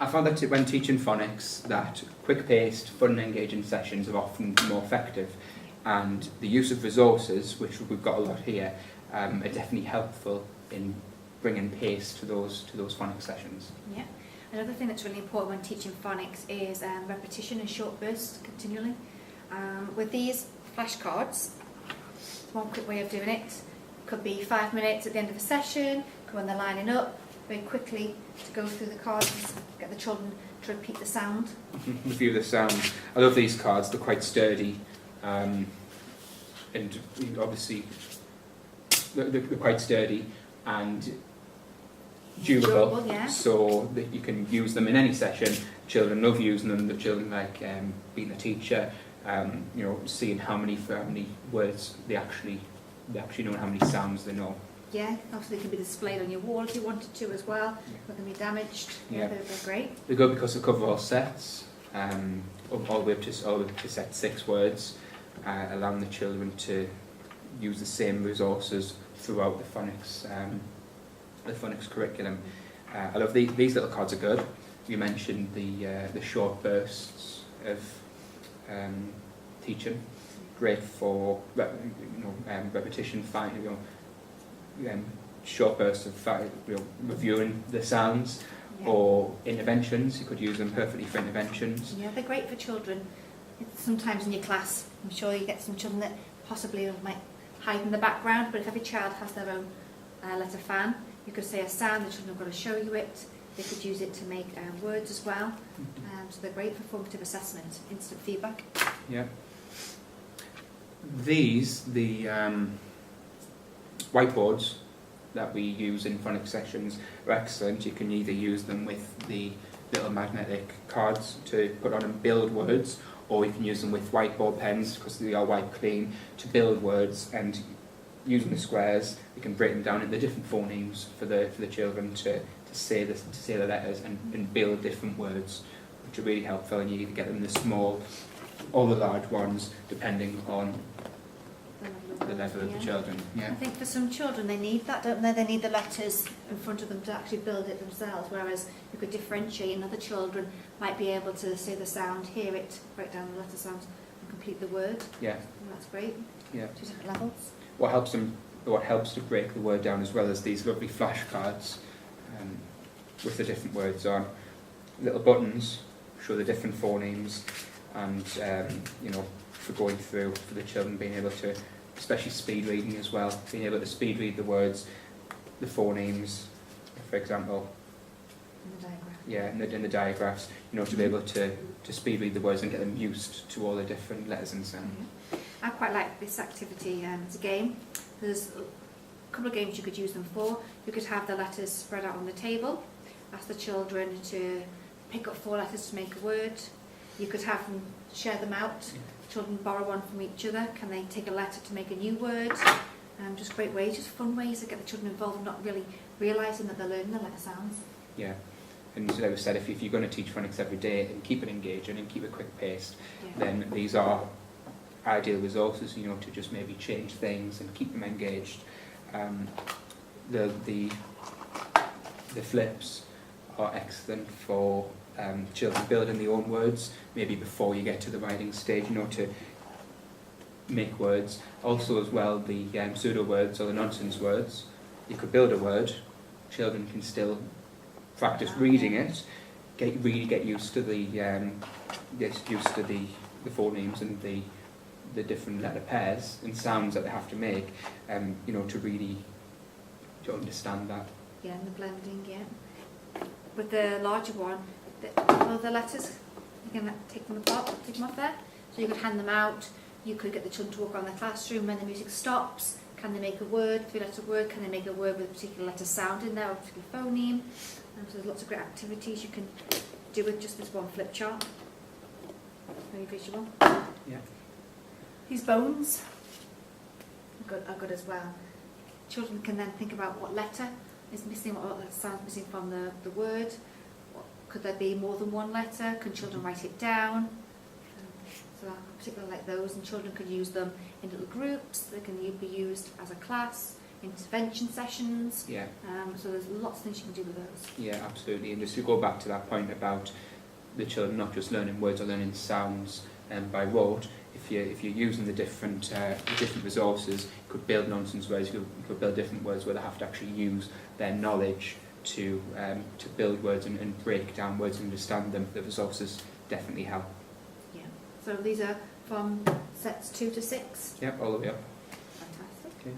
I found that when teaching phonics, that quick-paced, fun and engaging sessions are often more effective, and the use of resources, which we've got a lot here, are definitely helpful in bringing pace to those phonics sessions. Yeah. Another thing that's really important when teaching phonics is repetition and short bursts continually. With these flashcards, one quick way of doing it could be 5 minutes at the end of a session, when they're lining up, very quickly to go through the cards and get the children to repeat the sound. Review the sound. I love these cards, they're quite sturdy, and obviously they're quite sturdy and durable, yeah. So that you can use them in any session. Children love using them. The children like being a teacher, seeing how many words they actually know and how many sounds they know. Yeah, obviously they can be displayed on your wall if you wanted to as well. Not going to be damaged. Yeah, they're great. They're good because they cover all sets, all the way up to set 6 words, allowing the children to use the same resources throughout the phonics curriculum. I love these little cards are good. You mentioned the short bursts of teaching, great for repetition, short bursts of reviewing the sounds, yeah. Or interventions. You could use them perfectly for interventions. Yeah, they're great for children. Sometimes in your class, I'm sure you get some children that possibly might hide in the background, but if every child has their own letter fan, you could say a sound, the children have got to show you it. They could use it to make words as well. So they're great for formative assessment, instant feedback. Yeah. The whiteboards that we use in phonics sessions are excellent. You can either use them with the little magnetic cards to put on and build words, or you can use them with whiteboard pens because they are wipe clean to build words, and using the squares you can break them down into different phonemes for the children to say the letters and build different words, which are really helpful, and you either get them the small or the large ones depending on the level of the children. Yeah. I think for some children they need that, don't they? They need the letters in front of them to actually build it themselves, whereas you could differentiate, and other children might be able to say the sound, hear it, break down the letter sounds and complete the word. Yeah. And that's great. Yeah. 2 different levels. What helps to break the word down as well as these lovely flashcards with the different words on. Little buttons show the different phonemes, and for going through, for the children being able to, especially speed reading as well, being able to speed read the words, the phonemes, for example. In the diagram. Yeah, in the diagraphs, to be able to speed read the words and get them used to all the different letters and sounds. I quite like this activity. It's a game. There's a couple of games you could use them for. You could have the letters spread out on the table, ask the children to pick up 4 letters to make a word. You could have them share them out. Children borrow one from each other. Can they take a letter to make a new word? Just great ways, just fun ways to get the children involved and not really realising that they're learning the letter sounds. Yeah, and as I said, if you're going to teach phonics every day and keep it engaging and keep it quick paced, then these are ideal resources, to just maybe change things and keep them engaged. The flips are excellent for children building their own words, maybe before you get to the writing stage, to make words. Also as well, the pseudo words or the nonsense words. You could build a word, children can still practice reading it, get used to the phonemes and the different letter pairs and sounds that they have to make, to really understand that. Yeah, and the blending, yeah. With the larger one, the letters, you can take them apart, take them off there. So you could hand them out, you could get the children to walk around the classroom when the music stops. Can they make a word, 3-letter word? Can they make a word with a particular letter sound in there, or a particular phoneme? So there's lots of great activities you can do with just this one flip chart. Very visual. Yeah. These bones are good as well. Children can then think about what letter is missing, what letter sound is missing from the word. Could there be more than one letter? Can children write it down? So I particularly like those, and children can use them in little groups. They can be used as a class. intervention sessions. Yeah. So there's lots of things you can do with those. Yeah, absolutely. And just to go back to that point about the children not just learning words or learning sounds by rote, if you're using the different resources, you could build nonsense words, you could build different words where they have to actually use their knowledge to build words and break down words and understand them. The resources definitely help. Yeah. So these are from sets 2 to 6. Yep, all the way up. Fantastic. Okay.